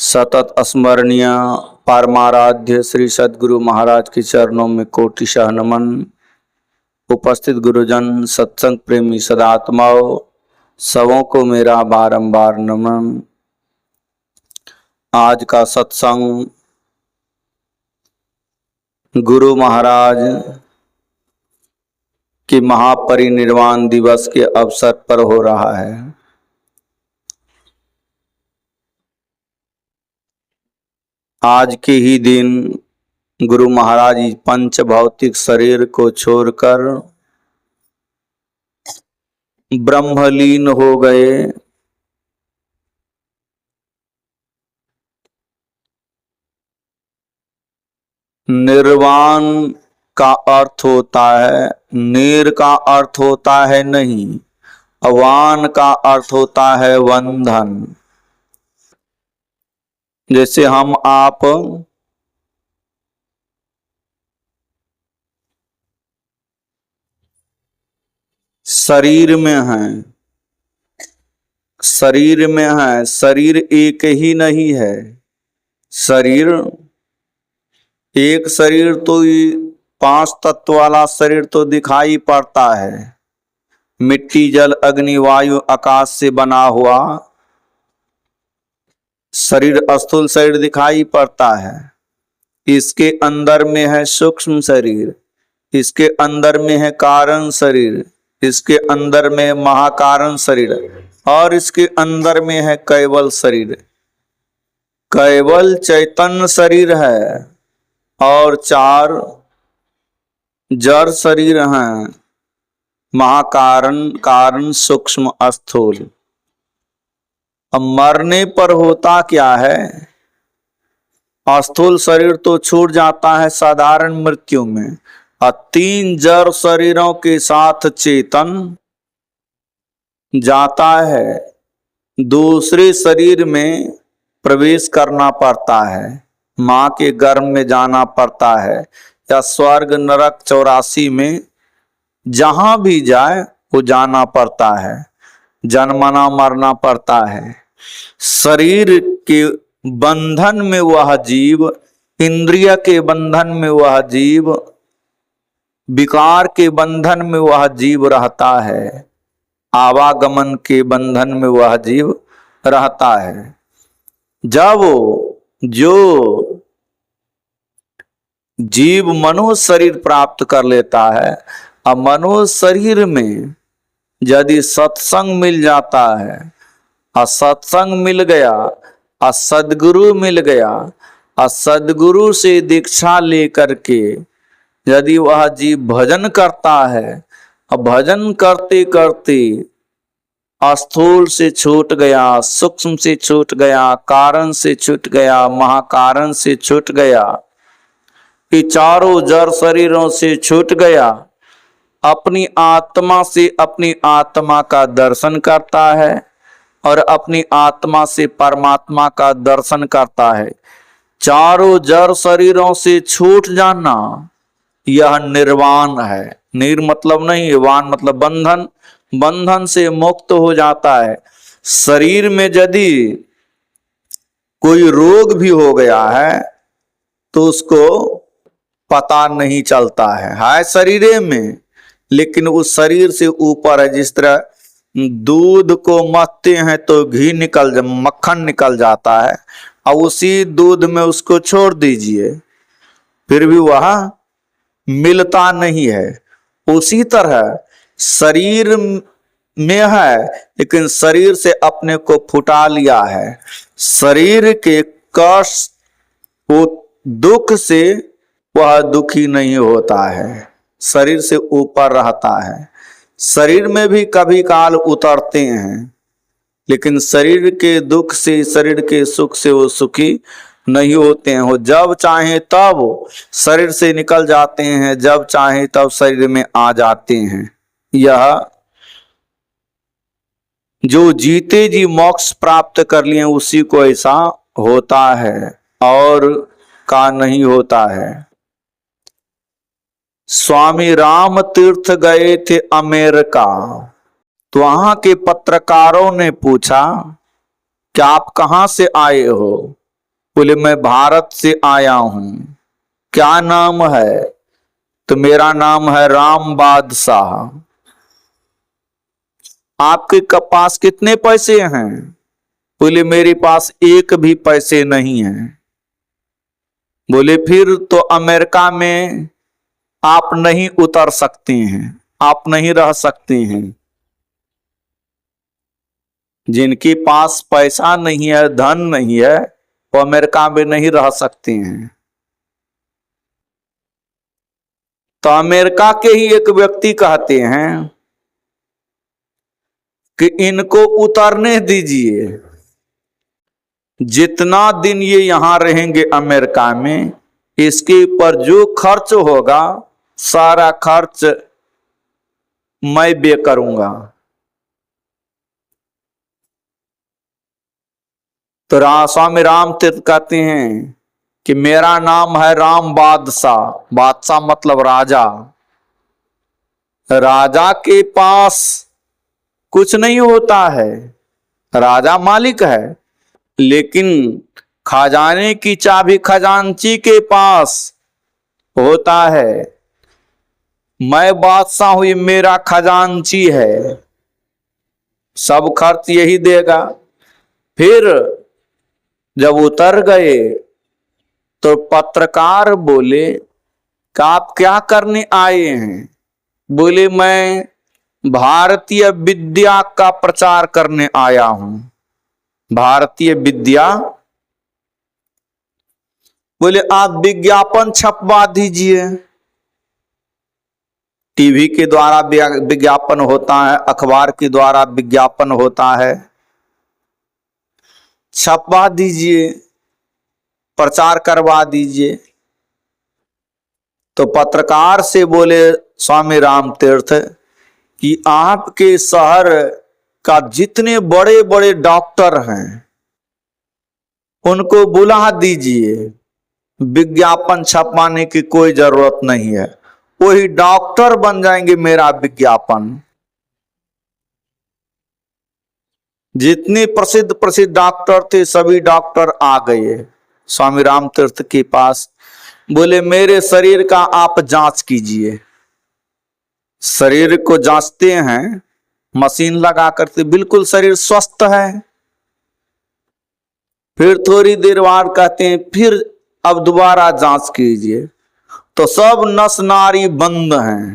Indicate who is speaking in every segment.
Speaker 1: सतत स्मरणीय परमाराध्य श्री सद्गुरु महाराज के चरणों में कोटिशः नमन। उपस्थित गुरुजन, सत्संग प्रेमी सदात्माओं, सबों को मेरा बारंबार नमन। आज का सत्संग गुरु महाराज के महापरिनिर्वाण दिवस के अवसर पर हो रहा है। आज के ही दिन गुरु महाराज पंच भौतिक शरीर को छोड़कर ब्रह्मलीन हो गए। निर्वाण का अर्थ होता है, नीर का अर्थ होता है नहीं, अवान का अर्थ होता है बंधन। जैसे हम आप शरीर में हैं, शरीर में हैं, शरीर एक ही नहीं है। शरीर एक शरीर तो 5 तत्व वाला शरीर तो दिखाई पड़ता है, मिट्टी जल अग्नि वायु आकाश से बना हुआ शरीर, स्थूल शरीर दिखाई पड़ता है। इसके अंदर में है सूक्ष्म शरीर, इसके अंदर में है कारण शरीर, इसके अंदर में महाकारण शरीर और इसके अंदर में है कैवल शरीर। कैवल चैतन्य शरीर है और 4 जड़ शरीर हैं, महाकारण, कारण, सूक्ष्म, स्थूल। अब मरने पर होता क्या है, स्थूल शरीर तो छूट जाता है साधारण मृत्यु में, और 3 जड़ शरीरों के साथ चेतन जाता है, दूसरे शरीर में प्रवेश करना पड़ता है, माँ के गर्भ में जाना पड़ता है, या स्वर्ग नरक 84 में जहां भी जाए वो जाना पड़ता है, जन्मना मरना पड़ता है। शरीर के बंधन में वह जीव, इंद्रिय के बंधन में वह जीव, विकार के बंधन में वह जीव रहता है, आवागमन के बंधन में वह जीव रहता है। जब जो जीव मनुष्य शरीर प्राप्त कर लेता है, अब मनुष्य शरीर में यदि सत्संग मिल जाता है, और सत्संग मिल गया, और सदगुरु मिल गया, और सदगुरु से दीक्षा लेकर के यदि वह जीव भजन करता है, और भजन करते करते स्थूल से छूट गया, सूक्ष्म से छूट गया, कारण से छूट गया, महाकारण से छूट गया, ये चारों जड़ शरीरों से छूट गया, अपनी आत्मा से अपनी आत्मा का दर्शन करता है और अपनी आत्मा से परमात्मा का दर्शन करता है। चारों जड़ शरीरों से छूट जाना यह निर्वाण है। निर मतलब नहीं, वाण मतलब बंधन, बंधन से मुक्त हो जाता है। शरीर में यदि कोई रोग भी हो गया है तो उसको पता नहीं चलता है शरीर में, लेकिन उस शरीर से ऊपर है। जिस तरह दूध को मथते हैं तो घी निकल, मक्खन निकल जाता है, और उसी दूध में उसको छोड़ दीजिए फिर भी वह मिलता नहीं है। उसी तरह शरीर में है, लेकिन शरीर से अपने को फुटा लिया है। शरीर के कष्ट, वो दुख से वह दुखी नहीं होता है, शरीर से ऊपर रहता है। शरीर में भी कभी काल उतरते हैं, लेकिन शरीर के दुख से, शरीर के सुख से वो सुखी नहीं होते हैं। वो जब चाहे तब शरीर से निकल जाते हैं, जब चाहे तब शरीर में आ जाते हैं। यह जो जीते जी मोक्ष प्राप्त कर लिए उसी को ऐसा होता है, और का नहीं होता है। स्वामी राम तीर्थ गए थे अमेरिका, तो वहां के पत्रकारों ने पूछा कि आप कहां से आए हो? बोले मैं भारत से आया हूं, क्या नाम है? तो मेरा नाम है राम बादशाह। आपके पास कितने पैसे हैं? बोले मेरे पास एक भी पैसे नहीं है। बोले फिर तो अमेरिका में आप नहीं उतर सकते हैं, आप नहीं रह सकते हैं। जिनके पास पैसा नहीं है, धन नहीं है, वो अमेरिका में नहीं रह सकते हैं। तो अमेरिका के ही एक व्यक्ति कहते हैं कि इनको उतरने दीजिए, जितना दिन ये यहां रहेंगे अमेरिका में, इसके ऊपर जो खर्च होगा सारा खर्च मैं बे करूंगा। तो स्वामी राम तीर्थ कहते हैं कि मेरा नाम है राम बादशाह। बादशाह मतलब राजा। राजा के पास कुछ नहीं होता है, राजा मालिक है, लेकिन खजाने की चाबी खजांची के पास होता है। मैं बादशाह हूं, मेरा खजांची है, सब खर्च यही देगा। फिर जब उतर गए तो पत्रकार बोले कि आप क्या करने आए हैं? बोले मैं भारतीय विद्या का प्रचार करने आया हूं। भारतीय विद्या? बोले आप विज्ञापन छपवा दीजिए। टीवी के द्वारा विज्ञापन होता है, अखबार के द्वारा विज्ञापन होता है, छपवा दीजिए, प्रचार करवा दीजिए। तो पत्रकार से बोले स्वामी राम तीर्थ कि आपके शहर का जितने बड़े बड़े डॉक्टर हैं उनको बुला दीजिए, विज्ञापन छपवाने की कोई जरूरत नहीं है, वही डॉक्टर बन जाएंगे मेरा विज्ञापन। जितने प्रसिद्ध प्रसिद्ध डॉक्टर थे सभी डॉक्टर आ गए स्वामी राम तीर्थ के पास। बोले मेरे शरीर का आप जांच कीजिए। शरीर को जांचते हैं मशीन लगा करके, बिल्कुल शरीर स्वस्थ है। फिर थोड़ी देर बाद कहते हैं फिर अब दोबारा जांच कीजिए, तो सब नस नाड़ी बंद हैं,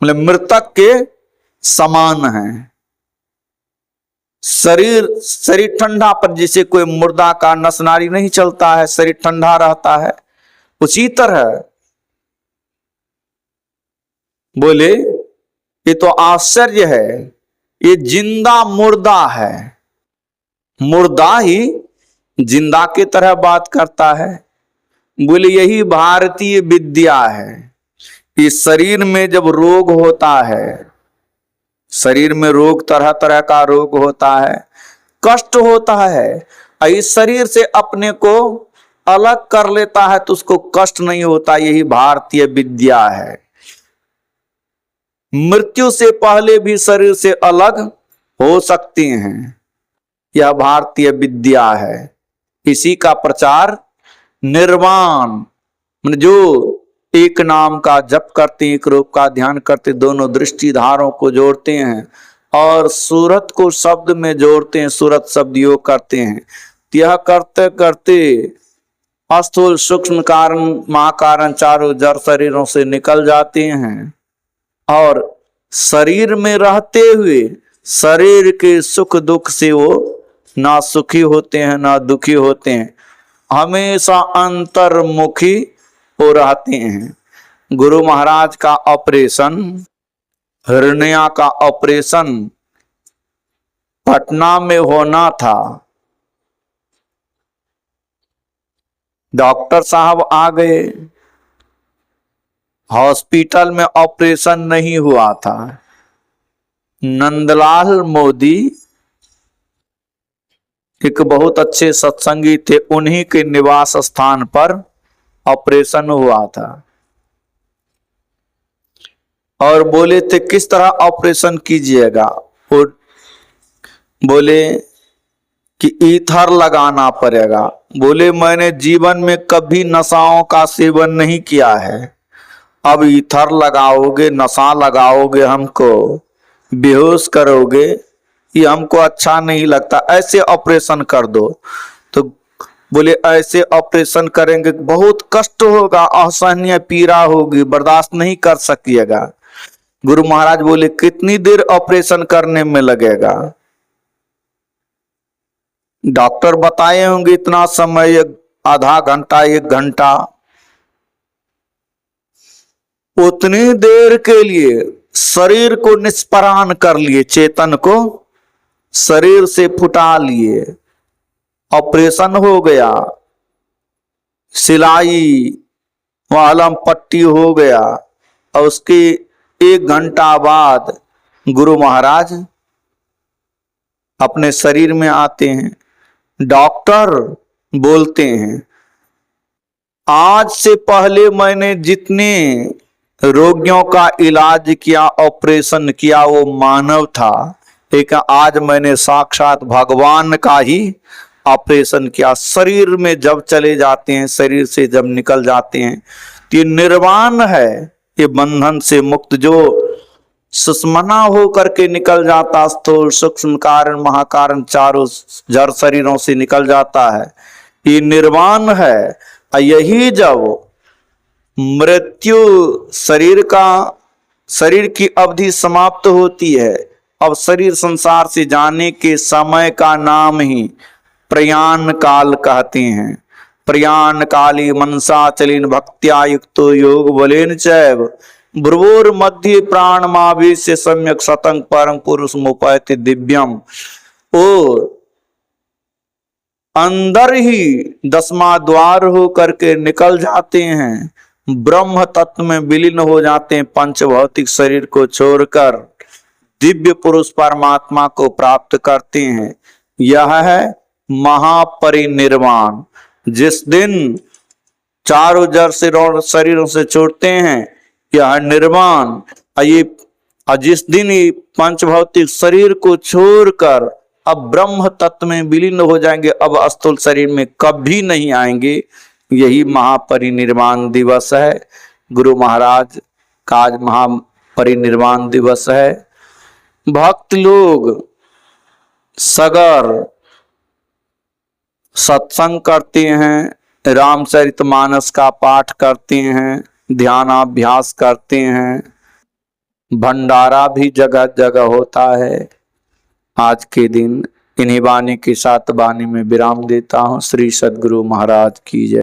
Speaker 1: मतलब मृतक के समान हैं। शरीर ठंडा, पर जैसे कोई मुर्दा का नस नाड़ी नहीं चलता है, शरीर ठंडा रहता है, उसी तरह बोले ये तो आश्चर्य है, ये जिंदा मुर्दा है, मुर्दा ही जिंदा की तरह बात करता है। बोले यही भारतीय विद्या है। इस शरीर में जब रोग होता है, शरीर में रोग तरह तरह का रोग होता है, कष्ट होता है, इस शरीर से अपने को अलग कर लेता है तो उसको कष्ट नहीं होता। यही भारतीय विद्या है। मृत्यु से पहले भी शरीर से अलग हो सकते हैं, यह भारतीय विद्या है। इसी का प्रचार निर्वाण, जो एक नाम का जप करते, एक रूप का ध्यान करते, दोनों दृष्टि धारों को जोड़ते हैं और सूरत को शब्द में जोड़ते हैं, सूरत शब्द योग करते हैं। यह करते करते स्थूल सूक्ष्म कारण महाकारण चारों जड़ शरीरों से निकल जाते हैं और शरीर में रहते हुए शरीर के सुख दुख से वो ना सुखी होते हैं ना दुखी होते हैं, हमेशा अंतर्मुखी हो रहते हैं। गुरु महाराज का ऑपरेशन, हिरण्या का ऑपरेशन पटना में होना था। डॉक्टर साहब आ गए, हॉस्पिटल में ऑपरेशन नहीं हुआ था। नंदलाल मोदी एक बहुत अच्छे सत्संगी थे, उन्हीं के निवास स्थान पर ऑपरेशन हुआ था और बोले थे किस तरह ऑपरेशन कीजिएगा। बोले कि ईथर लगाना पड़ेगा। बोले मैंने जीवन में कभी नशाओं का सेवन नहीं किया है, अब ईथर लगाओगे, नशा लगाओगे, हमको बेहोश करोगे, ये हमको अच्छा नहीं लगता, ऐसे ऑपरेशन कर दो। तो बोले ऐसे ऑपरेशन करेंगे बहुत कष्ट होगा, असहनीय पीड़ा होगी, बर्दाश्त नहीं कर सकिएगा। गुरु महाराज बोले कितनी देर ऑपरेशन करने में लगेगा? डॉक्टर बताए होंगे इतना समय, आधा घंटा, 1 घंटा। उतनी देर के लिए शरीर को निष्प्राण कर लिए, चेतन को शरीर से फुटा लिए, ऑपरेशन हो गया, सिलाई मलहम पट्टी हो गया, और उसके 1 घंटा बाद गुरु महाराज अपने शरीर में आते हैं। डॉक्टर बोलते हैं आज से पहले मैंने जितने रोगियों का इलाज किया, ऑपरेशन किया, वो मानव था, लेकिन आज मैंने साक्षात भगवान का ही ऑपरेशन किया। शरीर में जब चले जाते हैं, शरीर से जब निकल जाते हैं, तो ये निर्वाण है, ये बंधन से मुक्त जो सुषमना हो करके निकल जाता, स्थूल सूक्ष्म कारण महाकारण चारों जड़ शरीरों से निकल जाता है, ये निर्वाण है। यही जब मृत्यु शरीर की अवधि समाप्त होती है, अब शरीर संसार से जाने के समय का नाम ही प्रयाण काल कहते हैं। प्रयाण काली मनसा चलिन भक्त्या युक्तो योग बलेन चैव भ्रुवोर मध्य प्राण मावेश्य सम्यक सतंग परम पुरुष मुपैति दिव्यम। और अंदर ही 10वां द्वार हो करके निकल जाते हैं, ब्रह्म तत्व में विलीन हो जाते हैं, पंच भौतिक शरीर को छोड़कर दिव्य पुरुष परमात्मा को प्राप्त करते हैं। यह है महापरिनिर्वाण। जिस दिन चारों जड़ शरीरों से छोड़ते हैं, यह निर्वाण। ये जिस दिन ही पंच भौतिक शरीर को छोड़कर अब ब्रह्म तत्व में विलीन हो जाएंगे, अब स्थूल शरीर में कभी नहीं आएंगे, यही महापरिनिर्वाण दिवस है। गुरु महाराज का आज महापरिनिर्वाण दिवस है। भक्त लोग सगर सत्संग करते हैं, रामचरितमानस का पाठ करते हैं, ध्यानाभ्यास करते हैं, भंडारा भी जगह जगह होता है। आज के दिन इन्हीं वाणी के साथ वाणी में विराम देता हूँ। श्री सद्गुरु महाराज की जय।